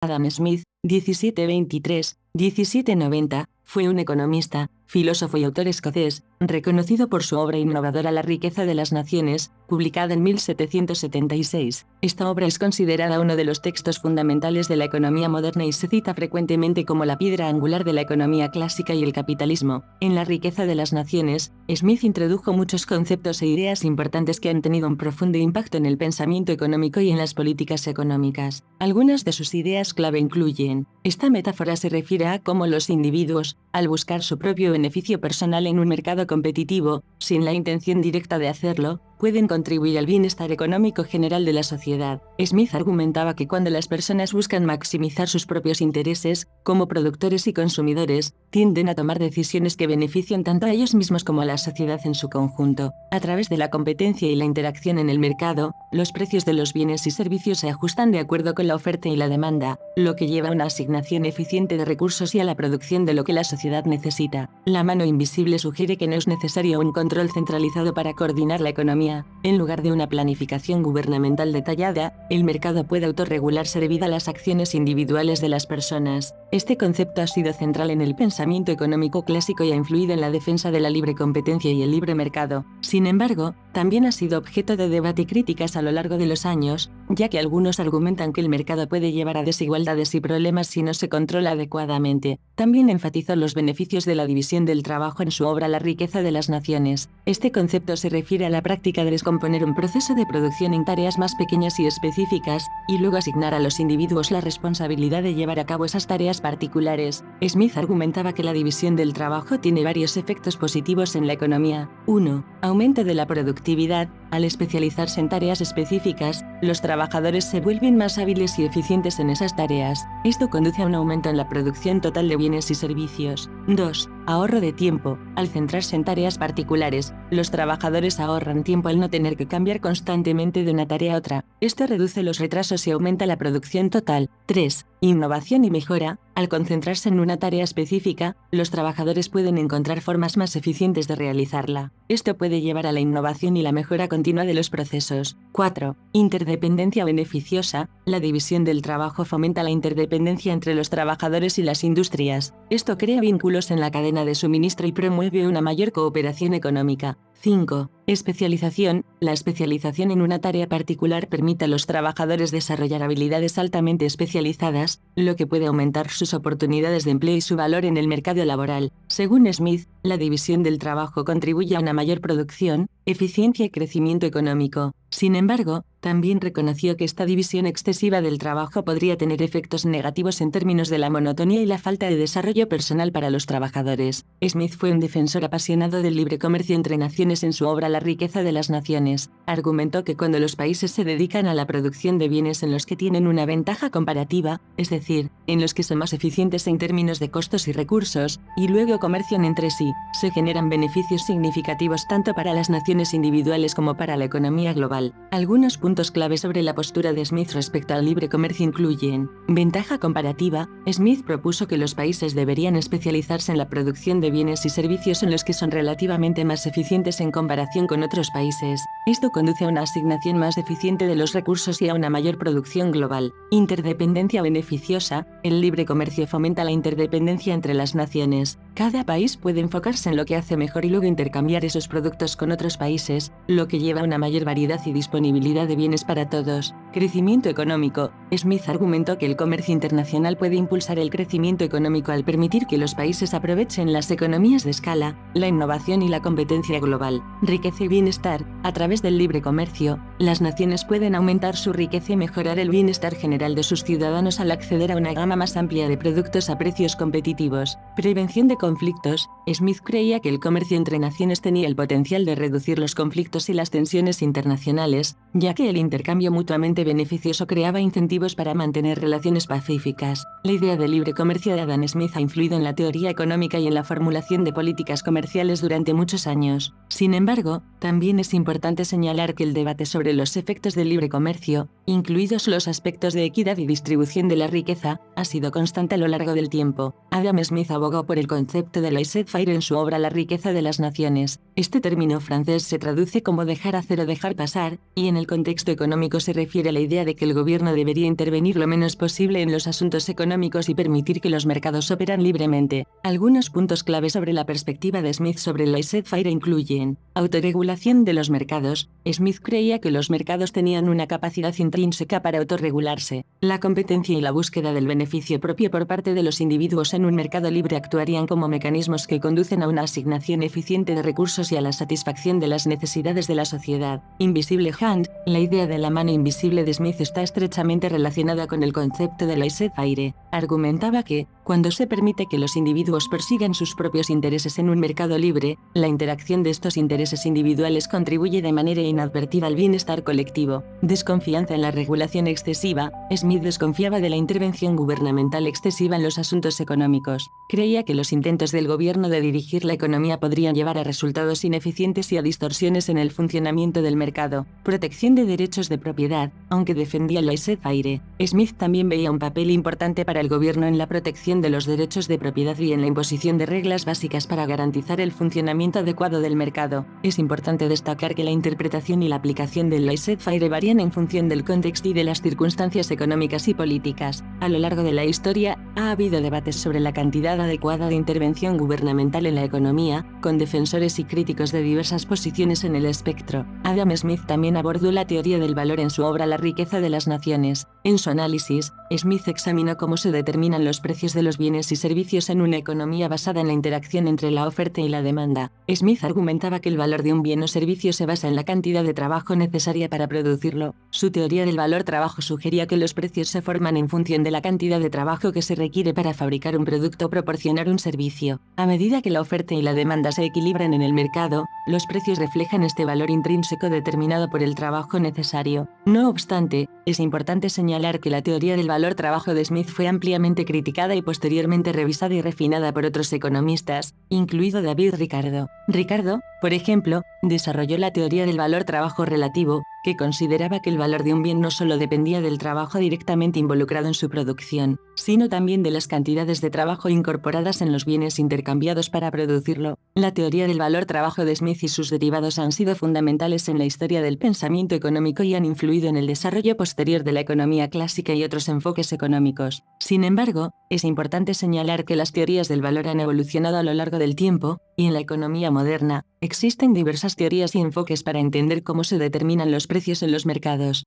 Adam Smith, 1723-1790, fue un economista, filósofo y autor escocés, reconocido por su obra innovadora La riqueza de las naciones, publicada en 1776. Esta obra es considerada uno de los textos fundamentales de la economía moderna y se cita frecuentemente como la piedra angular de la economía clásica y el capitalismo. En La riqueza de las naciones, Smith introdujo muchos conceptos e ideas importantes que han tenido un profundo impacto en el pensamiento económico y en las políticas económicas. Algunas de sus ideas clave incluyen: esta metáfora se refiere a cómo los individuos, al buscar su propio beneficio personal en un mercado competitivo, sin la intención directa de hacerlo, pueden contribuir al bienestar económico general de la sociedad. Smith argumentaba que cuando las personas buscan maximizar sus propios intereses, como productores y consumidores, tienden a tomar decisiones que benefician tanto a ellos mismos como a la sociedad en su conjunto. A través de la competencia y la interacción en el mercado, los precios de los bienes y servicios se ajustan de acuerdo con la oferta y la demanda, lo que lleva a una asignación eficiente de recursos y a la producción de lo que la sociedad necesita. La mano invisible sugiere que no es necesario un control centralizado para coordinar la economía. En lugar de una planificación gubernamental detallada, el mercado puede autorregularse debido a las acciones individuales de las personas. Este concepto ha sido central en el pensamiento económico clásico y ha influido en la defensa de la libre competencia y el libre mercado. Sin embargo, también ha sido objeto de debate y críticas a lo largo de los años, ya que algunos argumentan que el mercado puede llevar a desigualdades y problemas si no se controla adecuadamente. También enfatizó los beneficios de la división del trabajo en su obra La riqueza de las naciones. Este concepto se refiere a la práctica de descomponer un proceso de producción en tareas más pequeñas y específicas, y luego asignar a los individuos la responsabilidad de llevar a cabo esas tareas particulares. Smith argumentaba que la división del trabajo tiene varios efectos positivos en la economía. 1. Aumento de la productividad. Al especializarse en tareas específicas, los trabajadores se vuelven más hábiles y eficientes en esas tareas. Esto conduce a un aumento en la producción total de bienes y servicios. 2. Ahorro de tiempo. Al centrarse en tareas particulares, los trabajadores ahorran tiempo al no tener que cambiar constantemente de una tarea a otra. Esto reduce los retrasos y aumenta la producción total. 3. Innovación y mejora. Al concentrarse en una tarea específica, los trabajadores pueden encontrar formas más eficientes de realizarla. Esto puede llevar a la innovación y la mejora continua de los procesos. 4. Interdependencia beneficiosa. La división del trabajo fomenta la interdependencia entre los trabajadores y las industrias. Esto crea vínculos en la cadena de suministro y promueve una mayor cooperación económica. 5. Especialización. La especialización en una tarea particular permite a los trabajadores desarrollar habilidades altamente especializadas, lo que puede aumentar sus oportunidades de empleo y su valor en el mercado laboral. Según Smith, la división del trabajo contribuye a una mayor producción, eficiencia y crecimiento económico. Sin embargo, también reconoció que esta división excesiva del trabajo podría tener efectos negativos en términos de la monotonía y la falta de desarrollo personal para los trabajadores. Smith fue un defensor apasionado del libre comercio entre naciones. En su obra La riqueza de las naciones, argumentó que cuando los países se dedican a la producción de bienes en los que tienen una ventaja comparativa, es decir, en los que son más eficientes en términos de costos y recursos, y luego comercian entre sí, se generan beneficios significativos tanto para las naciones individuales como para la economía global. Algunos puntos clave sobre la postura de Smith respecto al libre comercio incluyen: ventaja comparativa. Smith propuso que los países deberían especializarse en la producción de bienes y servicios en los que son relativamente más eficientes en comparación con otros países. Esto conduce a una asignación más eficiente de los recursos y a una mayor producción global. Interdependencia beneficiosa. El libre comercio fomenta la interdependencia entre las naciones. Cada país puede enfocarse en lo que hace mejor y luego intercambiar esos productos con otros países, lo que lleva a una mayor variedad y disponibilidad de bienes para todos. Crecimiento económico. Smith argumentó que el comercio internacional puede impulsar el crecimiento económico al permitir que los países aprovechen las economías de escala, la innovación y la competencia global. Riqueza y bienestar. A través del libre comercio, las naciones pueden aumentar su riqueza y mejorar el bienestar general de sus ciudadanos al acceder a una gama más amplia de productos a precios competitivos. Prevención de conflictos. Smith creía que el comercio entre naciones tenía el potencial de reducir los conflictos y las tensiones internacionales, ya que el intercambio mutuamente beneficioso creaba incentivos para mantener relaciones pacíficas. La idea de libre comercio de Adam Smith ha influido en la teoría económica y en la formulación de políticas comerciales durante muchos años. Sin embargo, también es importante señalar que el debate sobre los efectos del libre comercio, incluidos los aspectos de equidad y distribución de la riqueza, ha sido constante a lo largo del tiempo. Adam Smith abogó por el concepto de laissez-faire Laissez-faire en su obra La riqueza de las naciones. Este término francés se traduce como dejar hacer o dejar pasar, y en el contexto económico se refiere a la idea de que el gobierno debería intervenir lo menos posible en los asuntos económicos y permitir que los mercados operan libremente. Algunos puntos clave sobre la perspectiva de Smith sobre el laissez-faire incluyen: autorregulación de los mercados. Smith creía que los mercados tenían una capacidad intrínseca para autorregularse. La competencia y la búsqueda del beneficio propio por parte de los individuos en un mercado libre actuarían como mecanismos que conducen a una asignación eficiente de recursos y a la satisfacción de las necesidades de la sociedad. Invisible hand. La idea de la mano invisible de Smith está estrechamente relacionada con el concepto de laissez-faire. Argumentaba que, cuando se permite que los individuos persigan sus propios intereses en un mercado libre, la interacción de estos intereses individuales contribuye de manera inadvertida al bienestar colectivo. Desconfianza en la regulación excesiva. Smith desconfiaba de la intervención gubernamental excesiva en los asuntos económicos. Creía que los intentos del gobierno de dirigir la economía podrían llevar a resultados ineficientes y a distorsiones en el funcionamiento del mercado. Protección de derechos de propiedad. Aunque defendía el laissez-faire, Smith también veía un papel importante para el gobierno en la protección de los derechos de propiedad y en la imposición de reglas básicas para garantizar el funcionamiento adecuado del mercado. Es importante destacar que la interpretación y la aplicación del laissez-faire varían en función del contexto y de las circunstancias económicas y políticas. A lo largo de la historia, ha habido debates sobre la cantidad adecuada de intervención gubernamental en la economía, con defensores y críticos de diversas posiciones en el espectro. Adam Smith también abordó la teoría del valor en su obra La riqueza de las naciones. En su análisis, Smith examinó cómo se determinan los precios de los bienes y servicios en una economía basada en la interacción entre la oferta y la demanda. Smith argumentaba que el valor de un bien o servicio se basa en la cantidad de trabajo necesaria para producirlo. Su teoría del valor-trabajo sugería que los precios se forman en función de la cantidad de trabajo que se requiere para fabricar un producto o proporcionar un servicio. A medida que la oferta y la demanda se equilibran en el mercado, los precios reflejan este valor intrínseco determinado por el trabajo necesario. No obstante, es importante señalar que la teoría del valor-trabajo de Smith fue ampliamente criticada y posteriormente revisada y refinada por otros economistas, incluido David Ricardo. Ricardo, por ejemplo, desarrolló la teoría del valor-trabajo relativo, que consideraba que el valor de un bien no solo dependía del trabajo directamente involucrado en su producción, sino también de las cantidades de trabajo incorporadas en los bienes intercambiados para producirlo. La teoría del valor-trabajo de Smith y sus derivados han sido fundamentales en la historia del pensamiento económico y han influido en el desarrollo posterior de la economía clásica y otros enfoques económicos. Sin embargo, es importante señalar que las teorías del valor han evolucionado a lo largo del tiempo, y en la economía moderna, existen diversas teorías y enfoques para entender cómo se determinan los precios en los mercados.